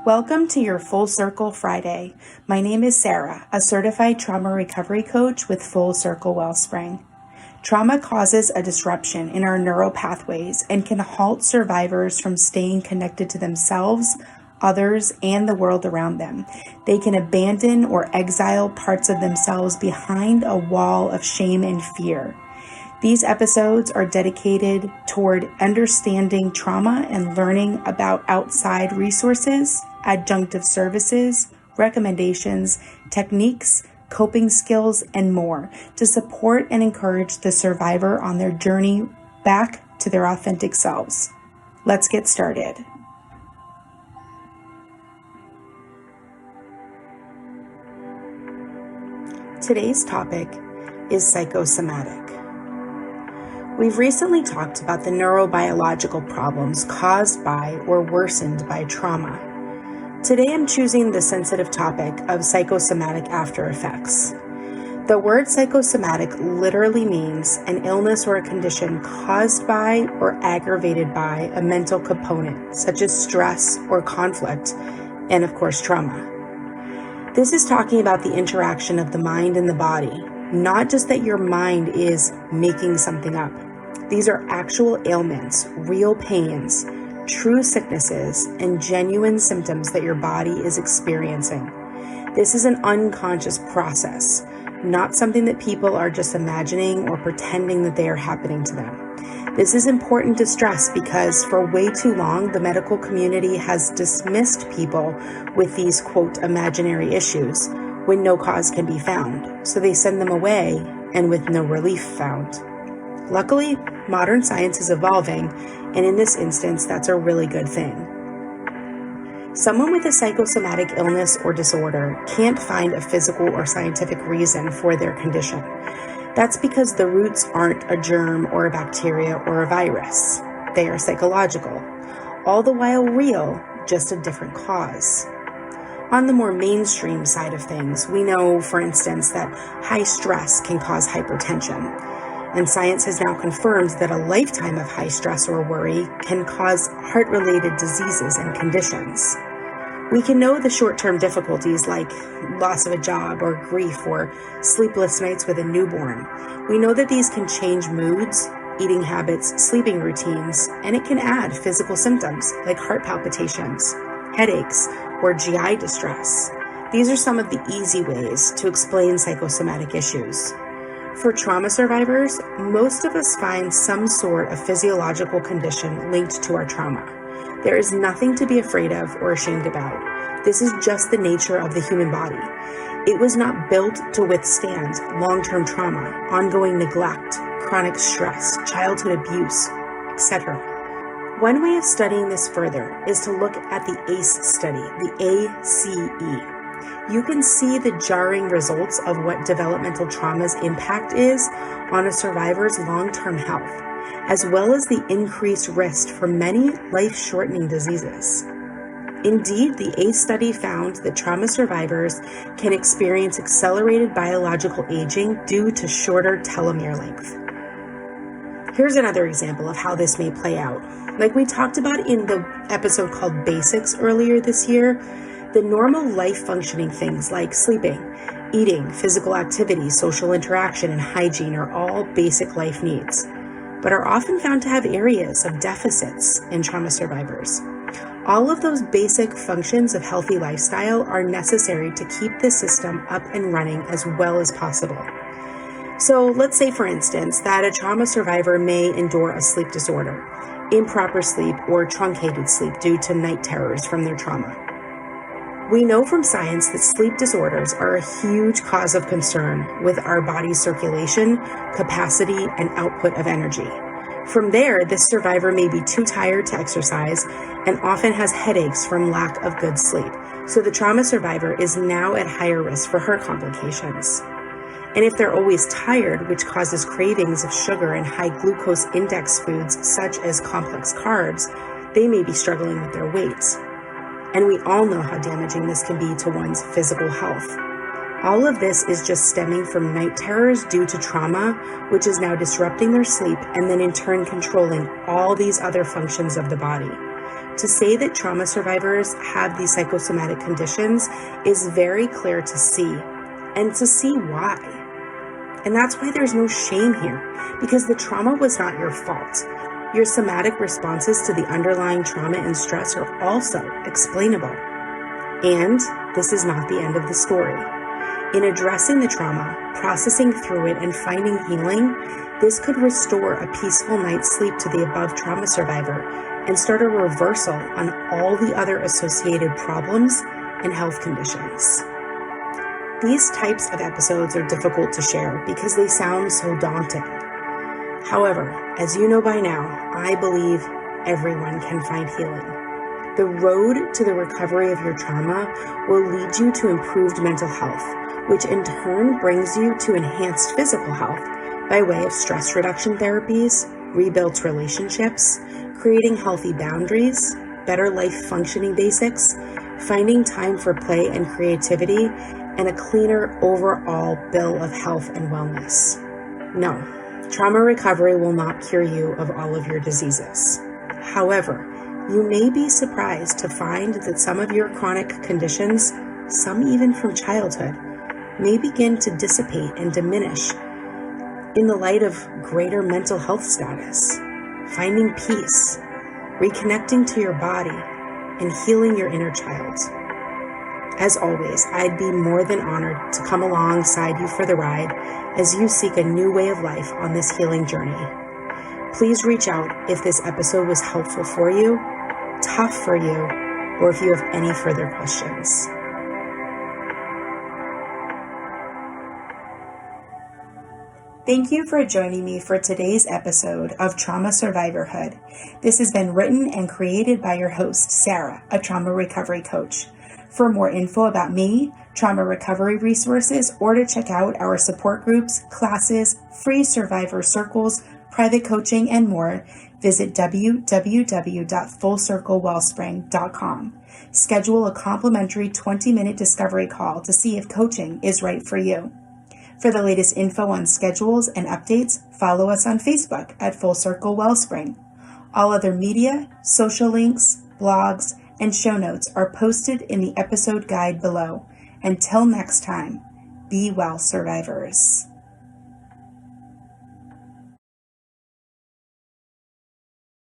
Welcome to your Full Circle Friday. My name is Sara, a certified trauma recovery coach with Full Circle Wellspring. Trauma causes a disruption in our neural pathways and can halt survivors from staying connected to themselves, others, and the world around them. They can abandon or exile parts of themselves behind a wall of shame and fear. These episodes are dedicated toward understanding trauma and learning about outside resources, adjunctive services, recommendations, techniques, coping skills, and more to support and encourage the survivor on their journey back to their authentic selves. Let's get started. Today's topic is psychosomatic. We've recently talked about the neurobiological problems caused by or worsened by trauma. Today I'm choosing the sensitive topic of psychosomatic after effects. The word psychosomatic literally means an illness or a condition caused by or aggravated by a mental component, such as stress or conflict, and of course trauma. This is talking about the interaction of the mind and the body, not just that your mind is making something up. These are actual ailments, real pains, true sicknesses, and genuine symptoms that your body is experiencing. This is an unconscious process, not something that people are just imagining or pretending that they are happening to them. This is important to stress because for way too long, the medical community has dismissed people with these, quote, imaginary issues when no cause can be found. So they send them away and with no relief found. Luckily, modern science is evolving, and in this instance, that's a really good thing. Someone with a psychosomatic illness or disorder can't find a physical or scientific reason for their condition. That's because the roots aren't a germ or a bacteria or a virus. They are psychological, all the while real, just a different cause. On the more mainstream side of things, we know, for instance, that high stress can cause hypertension. And science has now confirmed that a lifetime of high stress or worry can cause heart-related diseases and conditions. We can know the short-term difficulties like loss of a job or grief or sleepless nights with a newborn. We know that these can change moods, eating habits, sleeping routines, and it can add physical symptoms like heart palpitations, headaches, or GI distress. These are some of the easy ways to explain psychosomatic issues. For trauma survivors, most of us find some sort of physiological condition linked to our trauma. There is nothing to be afraid of or ashamed about. This is just the nature of the human body. It was not built to withstand long-term trauma, ongoing neglect, chronic stress, childhood abuse, etc. One way of studying this further is to look at the ACE study, the ACE. You can see the jarring results of what developmental trauma's impact is on a survivor's long-term health, as well as the increased risk for many life-shortening diseases. Indeed, the ACE study found that trauma survivors can experience accelerated biological aging due to shorter telomere length. Here's another example of how this may play out. Like we talked about in the episode called Basics earlier this year, the normal life functioning things like sleeping, eating, physical activity, social interaction, and hygiene are all basic life needs, but are often found to have areas of deficits in trauma survivors. All of those basic functions of healthy lifestyle are necessary to keep the system up and running as well as possible. So let's say, for instance, that a trauma survivor may endure a sleep disorder, improper sleep, or truncated sleep due to night terrors from their trauma. We know from science that sleep disorders are a huge cause of concern with our body's circulation, capacity, and output of energy. From there, this survivor may be too tired to exercise and often has headaches from lack of good sleep. So the trauma survivor is now at higher risk for heart complications. And if they're always tired, which causes cravings of sugar and high glucose index foods such as complex carbs, they may be struggling with their weight. And we all know how damaging this can be to one's physical health. All of this is just stemming from night terrors due to trauma, which is now disrupting their sleep and then in turn controlling all these other functions of the body. To say that trauma survivors have these psychosomatic conditions is very clear to see, and to see why. And that's why there's no shame here, because the trauma was not your fault. Your somatic responses to the underlying trauma and stress are also explainable. And this is not the end of the story. In addressing the trauma, processing through it, and finding healing, this could restore a peaceful night's sleep to the above trauma survivor and start a reversal on all the other associated problems and health conditions. These types of episodes are difficult to share because they sound so daunting. However, as you know by now, I believe everyone can find healing. The road to the recovery of your trauma will lead you to improved mental health, which in turn brings you to enhanced physical health by way of stress reduction therapies, rebuilt relationships, creating healthy boundaries, better life functioning basics, finding time for play and creativity, and a cleaner overall bill of health and wellness. No, trauma recovery will not cure you of all of your diseases. However, you may be surprised to find that some of your chronic conditions, some even from childhood, may begin to dissipate and diminish in the light of greater mental health status, finding peace, reconnecting to your body, and healing your inner child. As always, I'd be more than honored to come alongside you for the ride as you seek a new way of life on this healing journey. Please reach out if this episode was helpful for you, tough for you, or if you have any further questions. Thank you for joining me for today's episode of Trauma Survivorhood. This has been written and created by your host, Sara, a trauma recovery coach. For more info about me, trauma recovery resources, or to check out our support groups, classes, free survivor circles, private coaching, and more, visit www.fullcirclewellspring.com. Schedule a complimentary 20-minute discovery call to see if coaching is right for you. For the latest info on schedules and updates, follow us on Facebook at Full Circle Wellspring. All other media, social links, blogs, and show notes are posted in the episode guide below. Until next time, be well, survivors.